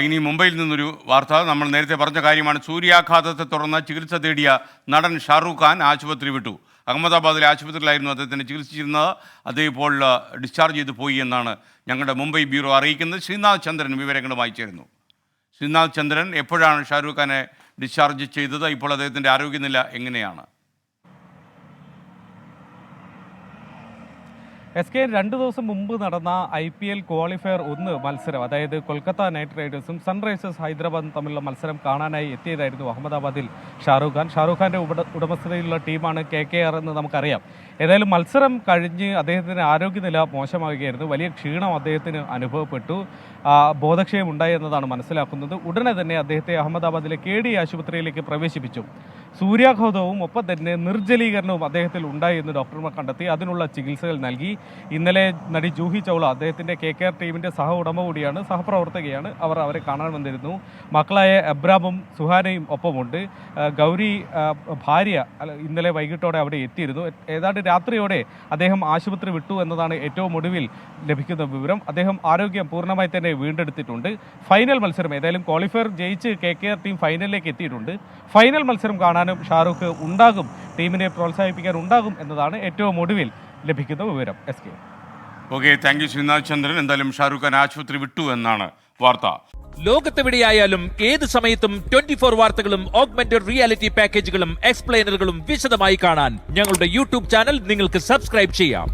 ഇനി മുംബൈയിൽ നിന്നൊരു വാർത്ത. നമ്മൾ നേരത്തെ പറഞ്ഞ കാര്യമാണ്. സൂര്യാഘാതത്തെ തുടർന്ന് ചികിത്സ തേടിയ നടൻ ഷാറൂഖ് ഖാൻ ആശുപത്രി വിട്ടു. അഹമ്മദാബാദിലെ ആശുപത്രിയിലായിരുന്നു അദ്ദേഹത്തിന് ചികിത്സിച്ചിരുന്നത്. അദ്ദേഹം ഇപ്പോൾ ഡിസ്ചാർജ് ചെയ്തു പോയി എന്നാണ് ഞങ്ങളുടെ മുംബൈ ബ്യൂറോ അറിയിക്കുന്നത്. ശ്രീനാഥ് ചന്ദ്രൻ വിവരങ്ങളുമായി ചേരുന്നു. ശ്രീനാഥ് ചന്ദ്രൻ, എപ്പോഴാണ് ഷാറൂഖ് ഖാനെ ഡിസ്ചാർജ് ചെയ്തത്? ഇപ്പോൾ അദ്ദേഹത്തിൻ്റെ ആരോഗ്യനില എങ്ങനെയാണ്? SK 2 ദിവസം മുമ്പ് നടന്ന IPL ക്വാളിഫയർ 1 മത്സരം, അതായത് കൊൽക്കത്ത നൈറ്റ് റൈഡേഴ്സും സൺറൈസേഴ്സ് ഹൈദരാബാദും തമ്മിലുള്ള മത്സരം കാണാനായി എത്തിയതായിരുന്നു അഹമ്മദാബാദിൽ ഷാറൂഖ് ഖാൻ. ഷാറൂഖ് ഖാൻ്റെ ഉടമസ്ഥതയിലുള്ള ടീമാണ് KKR എന്ന് നമുക്കറിയാം. ഏതായാലും മത്സരം കഴിഞ്ഞ് അദ്ദേഹത്തിൻ്റെ ആരോഗ്യനില മോശമാവുകയായിരുന്നു. വലിയ ക്ഷീണം അദ്ദേഹത്തിന് അനുഭവപ്പെട്ടു. ബോധക്ഷയം ഉണ്ടായി എന്നതാണ് മനസ്സിലാക്കുന്നത്. ഉടനെ തന്നെ അദ്ദേഹത്തെ അഹമ്മദാബാദിലെ KD ആശുപത്രിയിലേക്ക് പ്രവേശിപ്പിച്ചു. സൂര്യാഘാതവും ഒപ്പം തന്നെ നിർജ്ജലീകരണവും അദ്ദേഹത്തിൽ ഉണ്ടായി എന്ന് ഡോക്ടർമാർ കണ്ടെത്തി. അതിനുള്ള ചികിത്സകൾ നൽകി. ഇന്നലെ നടി ജൂഹി ചൗള, അദ്ദേഹത്തിൻ്റെ KKR ടീമിൻ്റെ സഹ ഉടമ കൂടിയാണ്, സഹപ്രവർത്തകയാണ്. അവരെ കാണാൻ വന്നിരുന്നു. മക്കളായ എബ്രാമും സുഹാനയും ഒപ്പമുണ്ട്. ഗൗരി ഭാര്യ ഇന്നലെ വൈകിട്ടോടെ അവിടെ എത്തിയിരുന്നു. ഏതാണ്ട് രാത്രിയോടെ അദ്ദേഹം ആശുപത്രി വിട്ടു എന്നതാണ് ഏറ്റവും ഒടുവിൽ ലഭിക്കുന്ന വിവരം. അദ്ദേഹം ആരോഗ്യം പൂർണ്ണമായി തന്നെ വീണ്ടെടുത്തിട്ടുണ്ട്. ഫൈനൽ മത്സരം, ഏതായാലും ക്വാളിഫയർ ജയിച്ച് KKR ടീം ഫൈനലിലേക്ക് എത്തിയിട്ടുണ്ട്. ഫൈനൽ മത്സരം കാണാനും ഷാറൂഖ് ഉണ്ടാകും, ടീമിനെ പ്രോത്സാഹിപ്പിക്കാൻ ഉണ്ടാകും എന്നതാണ് ഏറ്റവും ഒടുവിൽ ലഭിക്കുന്ന വിവരം. SK. Okay, thank you Sreenath Chandran. എന്തായാലും ഷാറൂഖ് ഖാൻ ആശുപത്രി വിട്ടു എന്നാണ് വാർത്ത. ലോകത്തെവിടെയായാലും ഏത് സമയത്തും 24 വാർത്തകളും ഓഗ്മെന്റഡ് റിയാലിറ്റി പാക്കേജുകളും എക്സ്പ്ലെയിനറുകളും വിശദമായി കാണാൻ ഞങ്ങളുടെ യൂട്യൂബ് ചാനൽ നിങ്ങൾക്ക് സബ്സ്ക്രൈബ് ചെയ്യാം.